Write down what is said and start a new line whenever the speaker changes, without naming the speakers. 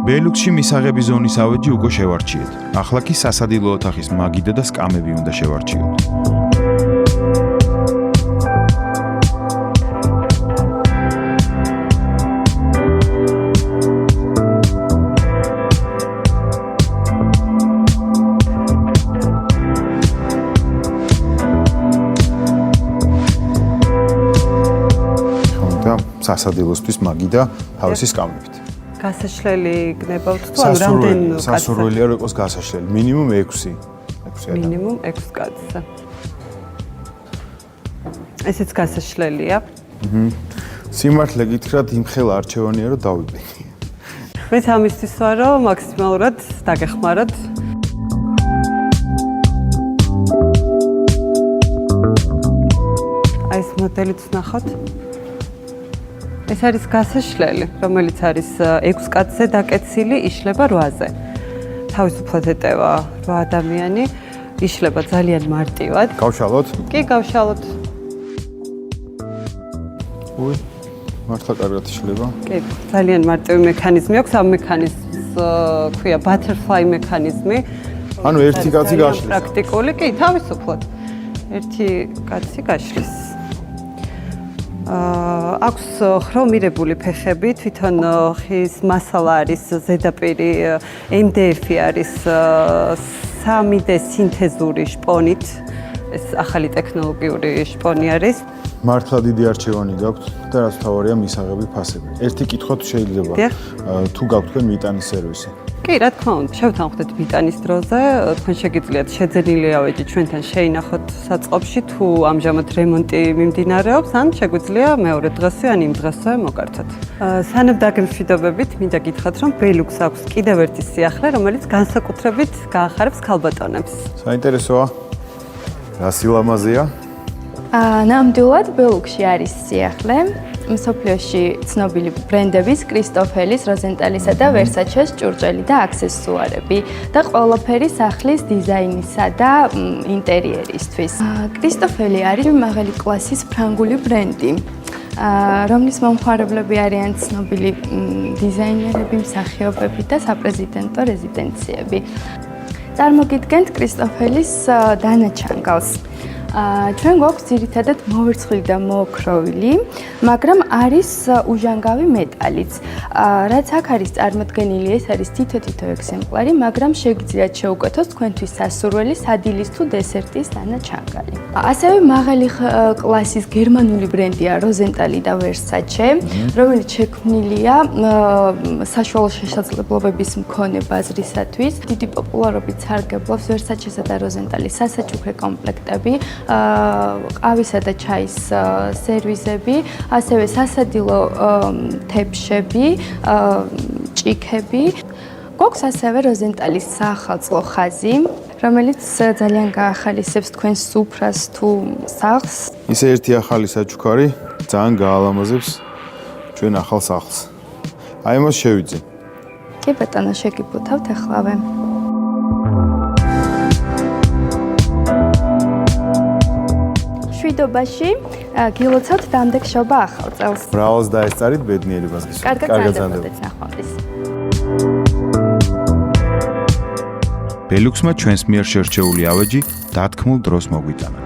ბელუქსში მისაღები ზონის ავეჯი უკვე შევარჩიეთ. ახლა კი სასადილო ოთახის მაგიდა და სკამები უნდა შევარჩიოთ. სასადილოსთვის მაგიდა თავისი სკამებით.
გასაშლელი გნებავთ თუ ან რამდენი კაცი?
სასურველია რომ იყოს გასაშლელი. მინიმუმ 6.
მინიმუმ 6 კაცი. ესეც გასაშლელია.
სიმართლე გითხრათ, იმ ხელა არჩევანია რომ დავიბე.
მეც ამისთვის ვარ რომ მაქსიმალურად დაგეხმაროთ. აი ეს მოდელიც ნახოთ. ეს არის გასაშლელი, რომელიც არის 6 კაცზე დაკეცილი, იშლება 8-ზე. თავისუფლად ეტევა 8 ადამიანი, იშლება ძალიან მარტივად.
გავშალოთ?
კი, გავშალოთ.
უი, მართლა კარგად იშლება.
კი, ძალიან მარტივი მექანიზმი აქვს, ამ მექანიზმს ქვია butterfly მექანიზმი.
ანუ ერთი კაცი გაშლის.
პრაქტიკული, კი, თავისუფლად. ერთი კაცი გაშლის. აქვს ხრომირებული ფეხები, თვითონ ხის მასალა არის ზედაპირი, MDF-ი არის 3D სინთეზური შპონით. ეს ახალი ტექნოლოგიური შპონი არის.
მართლა დიდი არჩევანი გაქვთ და რაც თავარია მისაღები ფასები. ერთი კითხვა თუ შეიძლება. თუ გაქვთ თქვენ მიტანის სერვისი?
კი, რა თქმა უნდა, შევთანხმდეთ მიტანის დროზე, თქვენ შეგიძლიათ შეძენილი ავეჯი ჩვენთან შეინახოთ საწყობში, თუ ამჟამად რემონტი მიმდინარეობს, ან შეგვიძლია მეორე დღესვე ან იმ დღესვე მოგართოთ. სანამ დაგემშვიდობებით, მინდა გითხრათ, რომ ბელუქს აქვს კიდევ ერთი სიახლე, რომელიც განსაკუთრებით გაახარებს ქალბატონებს.
საინტერესოა. რა სილამაზეა?
ნამდვილად ბელუქში არის სიახლე. მსოფლიოში ცნობილი ბრენდების კრისტოფელის, როზენტალისა და ვერსაჩეს ჭურჭელი და აქსესუარები და ყველაფერი სახლის დიზაინისა და ინტერიერისთვის. კრისტოფელი არის მაღალი კლასის ფრანგული ბრენდი, რომლის მომხმარებლები არიან ცნობილი დიზაინერები, მსახიობები და საპრეზიდენტო რეზიდენციები. წარმოგიდგენთ კრისტოფელის დანაჩანგალს. ჩვენ გვაქვს ძირითადად მოვერცხლი და მოოქროვილი, მაგრამ არის უჟანგავი მეტალიც. რაც აქ არის წარმოდგენილი, ეს არის თითო-თითო ეგზემპლარი, მაგრამ შეგიძლიათ შეუკეთოს თქვენთვის სასურველი სადილის თუ დესერტის დანაჩანგალი. ასევე მაღალი კლასის გერმანული ბრენდია როზენტალი და ვერსაჩე, რომელიც შექმნილია საშუალო შესაძლებლობების მქონე ბაზრისათვის. დიდი პოპულარობით სარგებლობს ვერსაჩესა და როზენტალის სასაჩუქრე კომპლექტები, ყავისა და ჩაის სერვიზები, ასევე სასადილო თეფშები, ჭიქები. გვაქვს ასევე როზენტალის საახალწლო ხაზი, რომელიც ძალიან გაახალისებს თქვენ სუფრას თუ სახლს.
ისე ერთი ახალი საჩუქარი ძალიან გაალამაზებს ჩვენ ახალ სახლს. აი მას შევიძე.
კი ბატონო, შეგიბუთავთ ახლავე. შვიდობაში გილოცავთ დამდეგშობა ახალ წელს.
მრავლს დაესწარით ბედნიერებას გისურვებთ.
კარგად გრძანდებოდეთ ნახვამდის.
ბელუქსმა ჩვენს მიერ შერჩეული ავეჯი დათქმულ დროს მოგვიტანა.